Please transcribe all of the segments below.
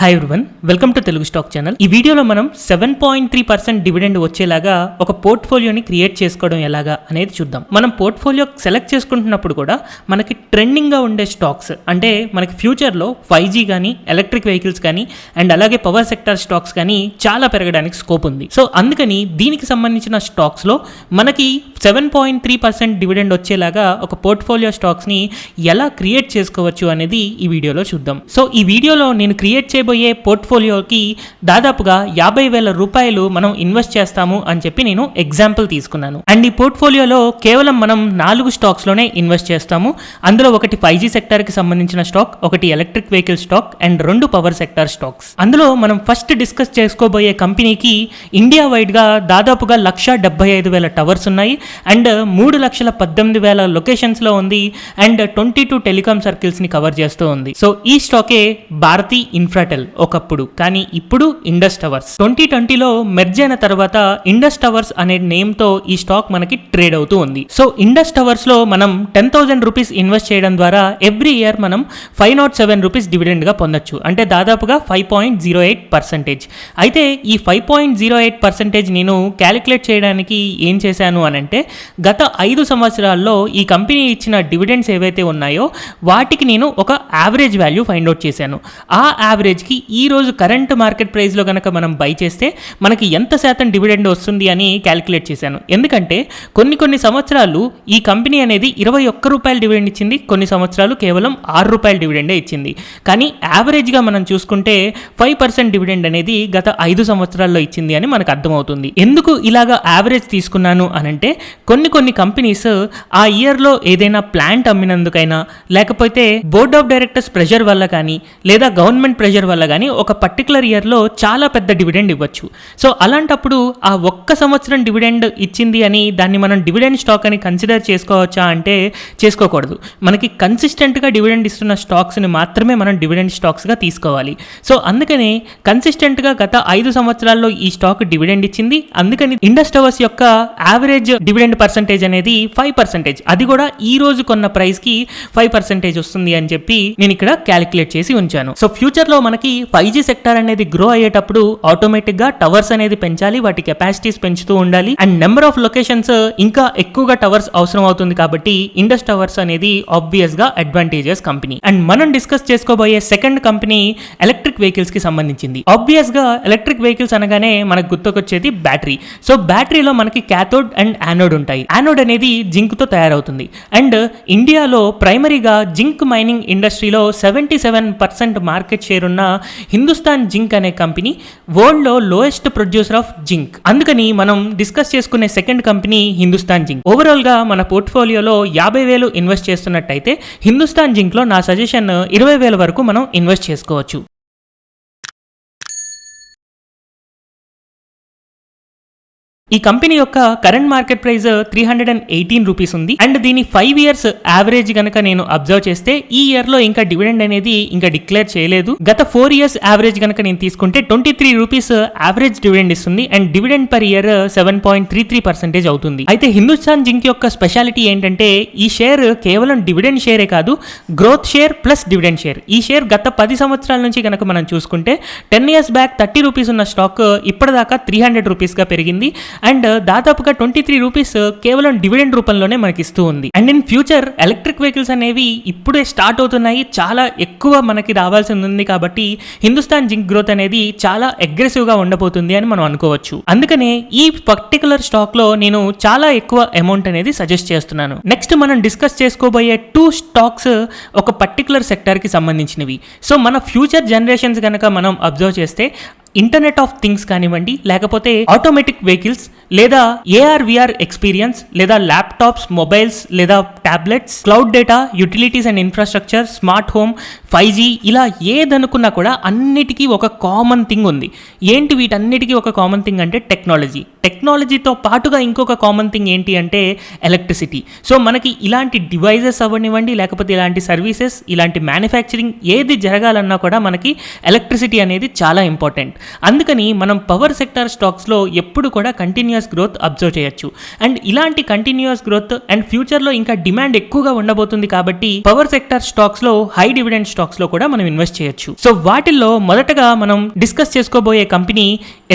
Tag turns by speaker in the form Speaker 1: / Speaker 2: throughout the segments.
Speaker 1: Hi everyone, welcome to Telugu stock channel. ఈ వీడియోలో మనం 7.3% డివిడెండ్ వచ్చేలాగా ఒక పోర్ట్ఫోలియోని క్రియేట్ చేసుకోవడం ఎలాగా అనేది చూద్దాం. మనం పోర్ట్ఫోలియో సెలెక్ట్ చేసుకుంటున్నప్పుడు కూడా మనకి ట్రెండింగ్గా ఉండే స్టాక్స్ అంటే మనకి ఫ్యూచర్లో 5G కానీ ఎలక్ట్రిక్ వెహికల్స్ కానీ అండ్ అలాగే పవర్ సెక్టర్ స్టాక్స్ కానీ చాలా పెరగడానికి స్కోప్ ఉంది. సో అందుకని దీనికి సంబంధించిన స్టాక్స్లో మనకి 7.3% డివిడెండ్ వచ్చేలాగా ఒక పోర్ట్ఫోలియో స్టాక్స్ని ఎలా క్రియేట్ చేసుకోవచ్చు అనేది ఈ వీడియోలో చూద్దాం. సో ఈ వీడియోలో నేను క్రియేట్ చేయబోయే పోర్ట్ఫోలియోకి దాదాపుగా 50,000 రూపాయలు మనం ఇన్వెస్ట్ చేస్తాము అని చెప్పి నేను ఎగ్జాంపుల్ తీసుకున్నాను. అండ్ ఈ పోర్ట్ఫోలియోలో కేవలం మనం 4 స్టాక్స్లోనే ఇన్వెస్ట్ చేస్తాము. అందులో ఒకటి 5G సెక్టర్కి సంబంధించిన స్టాక్, ఒకటి electric vehicle stock and 2 power sector stocks. అందులో మనం ఫస్ట్ డిస్కస్ చేసుకోబోయే కంపెనీకి ఇండియా వైడ్గా దాదాపుగా 1,75,000 టవర్స్ ఉన్నాయి అండ్ 3,18,000 లొకేషన్స్లో ఉంది అండ్ 22 టెలికాం సర్కిల్స్ని కవర్ చేస్తూ ఉంది. సో ఈ స్టాకే భారతీ ఇన్ఫ్రాటెల్ ఒకప్పుడు, కానీ ఇప్పుడు ఇండస్ టవర్స్. 2020లో మెర్జ్ అయిన తర్వాత ఇండస్ టవర్స్ అనే నేమ్తో ఈ స్టాక్ మనకి ట్రేడ్ అవుతూ ఉంది. సో ఇండస్ టవర్స్లో మనం 10,000 రూపీస్ ఇన్వెస్ట్ చేయడం ద్వారా ఎవ్రీ ఇయర్ మనం 507 రూపీస్ డివిడెండ్గా పొందొచ్చు, అంటే దాదాపుగా 5.08%. అయితే ఈ 5.08% నేను క్యాలిక్యులేట్ చేయడానికి ఏం చేశాను అని అంటే గత 5 సంవత్సరాల్లో ఈ కంపెనీ ఇచ్చిన డివిడెండ్స్ ఏవైతే ఉన్నాయో వాటికి నేను ఒక యావరేజ్ వాల్యూ ఫైండ్ అవుట్ చేశాను. ఆ యావరేజ్కి ఈరోజు కరెంట్ మార్కెట్ ప్రైస్లో కనుక మనం బై చేస్తే మనకి ఎంత శాతం డివిడెండ్ వస్తుంది అని క్యాలిక్యులేట్ చేశాను. ఎందుకంటే కొన్ని సంవత్సరాలు ఈ కంపెనీ అనేది 21 రూపాయలు డివిడెండ్ ఇచ్చింది, కొన్ని సంవత్సరాలు కేవలం 6 రూపాయల డివిడెండే ఇచ్చింది. కానీ యావరేజ్గా మనం చూసుకుంటే 5% డివిడెండ్ అనేది గత 5 సంవత్సరాల్లో ఇచ్చింది అని మనకు అర్థమవుతుంది. ఎందుకు ఇలాగా యావరేజ్ తీసుకున్నాను అనంటే కొన్ని కంపెనీస్ ఆ ఇయర్లో ఏదైనా ప్లాంట్ అమ్మినందుకైనా లేకపోతే బోర్డ్ ఆఫ్ డైరెక్టర్స్ ప్రెషర్ వల్ల కానీ లేదా గవర్నమెంట్ ప్రెషర్ వల్ల కానీ ఒక పర్టికులర్ ఇయర్లో చాలా పెద్ద డివిడెండ్ ఇవ్వచ్చు. సో అలాంటప్పుడు ఆ ఒక్క సంవత్సరం డివిడెండ్ ఇచ్చింది అని దాన్ని మనం డివిడెండ్ స్టాక్ అని కన్సిడర్ చేసుకోవచ్చా అంటే చేసుకోకూడదు. మనకి కన్సిస్టెంట్గా డివిడెండ్ ఇస్తున్న స్టాక్స్ని మాత్రమే మనం డివిడెండ్ స్టాక్స్గా తీసుకోవాలి. సో అందుకని కన్సిస్టెంట్గా గత 5 సంవత్సరాల్లో ఈ స్టాక్ డివిడెండ్ ఇచ్చింది. అందుకని ఇండస్ టవర్స్ యొక్క యావరేజ్ డివిడెండ్ పర్సంటేజ్ అనేది 5%. అది కూడా ఈ రోజు కొన్న ప్రైస్కి 5% వస్తుంది అని చెప్పి నేను ఇక్కడ క్యాలిక్యులేట్ చేసి ఉంచాను. సో ఫ్యూచర్లో మనకి 5G సెక్టర్ అనేది గ్రో అయ్యేటప్పుడు ఆటోమేటిక్గా టవర్స్ అనేది పెంచాలి, వాటి కెపాసిటీస్ పెంచుతూ ఉండాలి అండ్ నెంబర్ ఆఫ్ లొకేషన్స్ ఇంకా ఎక్కువగా టవర్స్ అవసరం అవుతుంది. కాబట్టి ఇండస్ టవర్స్ అనేది ఆబ్వియస్ గా అడ్వాంటేజెస్ కంపెనీ. అండ్ మనం డిస్కస్ చేసుకోబోయే సెకండ్ కంపెనీ ఎలక్ట్రిక్ వెహికల్స్ కి సంబంధించింది. ఆబ్వియస్ గా ఎలక్ట్రిక్ వెహికల్స్ అనగానే మనకు గుర్తుకొచ్చేది బ్యాటరీ. సో బ్యాటరీలో మనకి క్యాథోడ్ అండ్ యానోడ్ ఉంటాయి. యానోడ్ అనేది జింక్ తో తయారవుతుంది అండ్ ఇండియాలో ప్రైమరీగా జింక్ మైనింగ్ ఇండస్ట్రీలో 77% మార్కెట్ షేర్ ఉన్న హిందుస్థాన్ జింక్ అనే కంపెనీ వరల్డ్ లో లోయెస్ట్ ప్రొడ్యూసర్ ఆఫ్ జింక్. అందుకని మనం డిస్కస్ చేసుకునే second company Hindustan zinc. Overall గా మన పోర్ట్ఫోలియోలో 50,000 ఇన్వెస్ట్ చేస్తున్నట్టయితే హిందుస్థాన్ జింక్ లో నా సజెషన్ 20,000 వరకు మనం ఇన్వెస్ట్ చేసుకోవచ్చు. ఈ కంపెనీ యొక్క కరెంట్ మార్కెట్ ప్రైస్ 318 రూపీస్ ఉంది అండ్ దీని 5 ఇయర్స్ యావరేజ్ గనక నేను అబ్జర్వ్ చేస్తే ఈ ఇయర్ లో ఇంకా డివిడెండ్ అనేది ఇంకా డిక్లేర్ చేయలేదు. గత 4 ఇయర్స్ యావరేజ్ గనక నేను తీసుకుంటే 23 రూపీస్ యావరేజ్ డివిడెండ్ ఇస్తుంది అండ్ డివిడెండ్ పర్ ఇయర్ 7.33% అవుతుంది. అయితే హిందుస్థాన్ జింక్ యొక్క స్పెషాలిటీ ఏంటంటే ఈ షేర్ కేవలం డివిడెండ్ షేరే కాదు, growth share plus dividend share. ఈ షేర్ గత 10 సంవత్సరాల నుంచి గనక మనం చూసుకుంటే 10 ఇయర్స్ బ్యాక్ 30 రూపీస్ ఉన్న స్టాక్ ఇప్పటిదాకా 300 రూపీస్గా పెరిగింది అండ్ దాదాపుగా 23 రూపీస్ కేవలం డివిడెండ్ రూపంలోనే మనకి ఇస్తూ ఉంది. And in future electric vehicles అనేవి ఇప్పుడే స్టార్ట్ అవుతున్నాయి, చాలా ఎక్కువ మనకి రావాల్సి ఉంది. కాబట్టి హిందుస్థాన్ జింక్ గ్రోత్ అనేది చాలా అగ్రెసివ్ గా ఉండబోతుంది అని మనం అనుకోవచ్చు. అందుకనే ఈ పర్టికులర్ స్టాక్ లో నేను చాలా ఎక్కువ అమౌంట్ అనేది సజెస్ట్ చేస్తున్నాను. నెక్స్ట్ మనం డిస్కస్ చేసుకోబోయే 2 స్టాక్స్ ఒక పర్టికులర్ సెక్టర్ కి సంబంధించినవి. సో మన ఫ్యూచర్ జనరేషన్స్ కనుక మనం అబ్జర్వ్ చేస్తే ఇంటర్నెట్ ఆఫ్ థింగ్స్ కానివ్వండి, లేకపోతే ఆటోమేటిక్ వెహికల్స్ లేదా AR/VR ఎక్స్పీరియన్స్ లేదా ల్యాప్టాప్స్, మొబైల్స్ లేదా tablets, cloud data, utilities and infrastructure, smart home, 5G ఇలా ఏదనుకున్నా కూడా అన్నిటికీ ఒక కామన్ థింగ్ ఉంది. ఏంటి వీటన్నిటికీ ఒక కామన్ థింగ్ అంటే టెక్నాలజీ. టెక్నాలజీతో పాటుగా ఇంకొక కామన్ థింగ్ ఏంటి అంటే ఎలక్ట్రిసిటీ. సో మనకి ఇలాంటి డివైజెస్ అవ్వనివ్వండి, లేకపోతే ఇలాంటి సర్వీసెస్, ఇలాంటి మ్యానుఫ్యాక్చరింగ్ ఏది జరగాలన్నా కూడా మనకి ఎలక్ట్రిసిటీ అనేది చాలా ఇంపార్టెంట్. అందుకని మనం పవర్ సెక్టర్ స్టాక్స్లో ఎప్పుడు కూడా కంటిన్యూస్ కంటిన్యూస్ గ్రోత్ అబ్జర్వ్ చేయొచ్చు. అండ్ ఇలాంటి కంటిన్యూస్ గ్రోత్ అండ్ ఫ్యూచర్లో ఇంకా డిమాండ్ ఎక్కువగా ఉండబోతుంది కాబట్టి పవర్ సెక్టర్ స్టాక్స్లో, హై డివిడెండ్ స్టాక్స్లో కూడా మనం ఇన్వెస్ట్ చేయొచ్చు. సో వాటిల్లో మొదటగా మనం డిస్కస్ చేసుకోబోయే కంపెనీ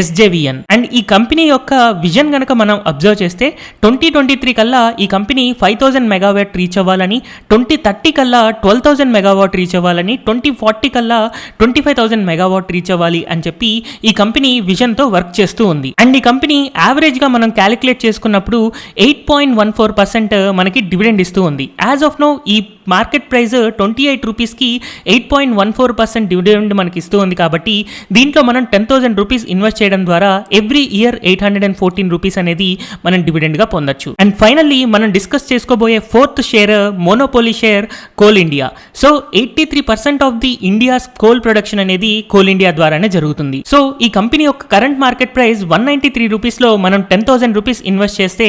Speaker 1: SJVN. అండ్ ఈ కంపెనీ యొక్క విజన్ గనక మనం అబ్జర్వ్ చేస్తే 2023 కల్లా ఈ కంపెనీ 5000 మెగావాట్ రీచ్ అవ్వాలని, 2030 కల్లా 12000 మెగావాట్ రీచ్ అవ్వాలని, 2040 కల్లా 25000 మెగావాట్ రీచ్ అవ్వాలి అని చెప్పి ఈ కంపెనీ విజన్తో వర్క్ చేస్తూ ఉంది. అండ్ ఈ కంపెనీ యావరేజ్గా మనం క్యాలిక్యులేట్ చేసుకున్నప్పుడు 8.14% మనకి డివిడెండ్ ఇస్తూ ఉంది. యాజ్ ఆఫ్ నౌ ఈ మార్కెట్ ప్రైస్ 28 రూపీస్కి 8.14% డివిడెండ్ మనకి ఇస్తూ ఉంది. కాబట్టి దీంట్లో మనం 10,000 రూపీస్ ఇన్వెస్ట్ చేయడం ద్వారా ఎవ్రీ ఇయర్ 814 రూపీస్ అనేది మనం డివిడెండ్గా పొందొచ్చు. అండ్ ఫైనల్లీ మనం డిస్కస్ చేసుకోబోయే fourth share monopoly share coal India. So 83% of the India's coal production అనేది కోల్ ఇండియా ద్వారానే జరుగుతుంది. సో ఈ కంపెనీ యొక్క కరెంట్ మార్కెట్ ప్రైస్ 193 రూపీస్లో మనం 10,000 రూపీస్ ఇన్వెస్ట్ చేస్తే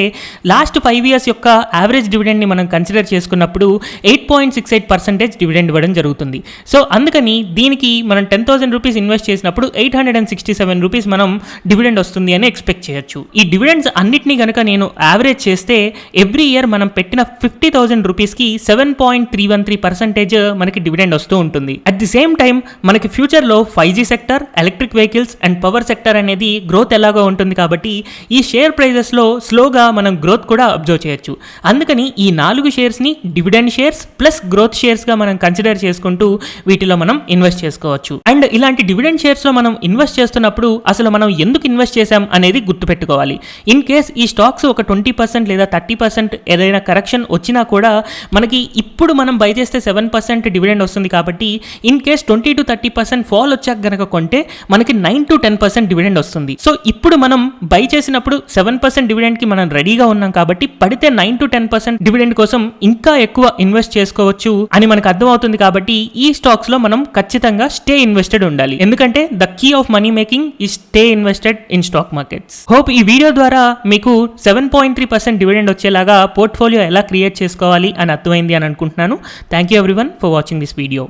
Speaker 1: లాస్ట్ 5 ఇయర్స్ యొక్క యావరేజ్ డివిడెండ్ని మనం కన్సిడర్ చేసుకున్నప్పుడు 8.68% డివిడెండ్ ఇవ్వడం జరుగుతుంది. సో అందుకని దీనికి మనం 10,000 రూపీస్ ఇన్వెస్ట్ చేసినప్పుడు 867 రూపీస్ మనం డివిడెండ్ వస్తుంది అని ఎక్స్పెక్ట్ చేయొచ్చు. ఈ డివిడెండ్స్ అన్నిటినీ కనుక నేను యావరేజ్ చేస్తే ఎవ్రీ ఇయర్ మనం పెట్టిన 50,000 రూపీస్కి 7.313% మనకి డివిడెండ్ వస్తూ ఉంటుంది. అట్ ది సేమ్ టైం మనకి ఫ్యూచర్లో 5G sector, electric vehicles and power sector అనేది గ్రోత్ ఎలాగో ఉంటుంది కాబట్టి ఈ షేర్ ప్రైజెస్లో స్లోగా మనం గ్రోత్ కూడా అబ్జర్వ్ చేయొచ్చు. అందుకని ఈ 4 షేర్స్ని డివిడెండ్ షేర్స్ ప్లస్ గ్రోత్ షేర్స్గా మనం కన్సిడర్ చేసుకుంటూ వీటిలో మనం ఇన్వెస్ట్ చేసుకోవచ్చు. అండ్ ఇలాంటి డివిడెండ్ షేర్స్లో మనం ఇన్వెస్ట్ చేస్తున్నప్పుడు అసలు మనం ఎందుకు ఇన్వెస్ట్ చేసాం అనేది గుర్తుపెట్టుకోవాలి. ఇన్ కేస్ ఈ స్టాక్స్ ఒక 20% లేదా 30% ఏదైనా కరెక్షన్ వచ్చినా కూడా మనకి ఇప్పుడు మనం బై చేస్తే 7% డివిడెండ్ వస్తుంది. కాబట్టి ఇన్ కేస్ 20 to 30% ఫాల్ వచ్చాక గనక కొంటే మనకి 9 to 10% డివిడెండ్ వస్తుంది. సో ఇప్పుడు మనం బై చేసినప్పుడు 7% డివిడెండ్కి మనం రెడీగా ఉన్నాం కాబట్టి పడితే 9 to 10% డివిడెండ్ కోసం ఇంకా ఎక్కువ ఇన్వెస్ట్ చేసుకోవచ్చు అని మనకు అర్థమవుతుంది. కాబట్టి ఈ స్టాక్స్ లో మనం ఖచ్చితంగా స్టే ఇన్వెస్టెడ్ ఉండాలి. ఎందుకంటే the key of money making is stay invested in stock markets. Hope ఈ వీడియో ద్వారా మీకు 7.3% డివిడెండ్ వచ్చేలాగా పోర్ట్ఫోలియో ఎలా క్రియేట్ చేసుకోవాలి అని అర్థమైంది అని అనుకుంటున్నాను. Thank you everyone for watching this video.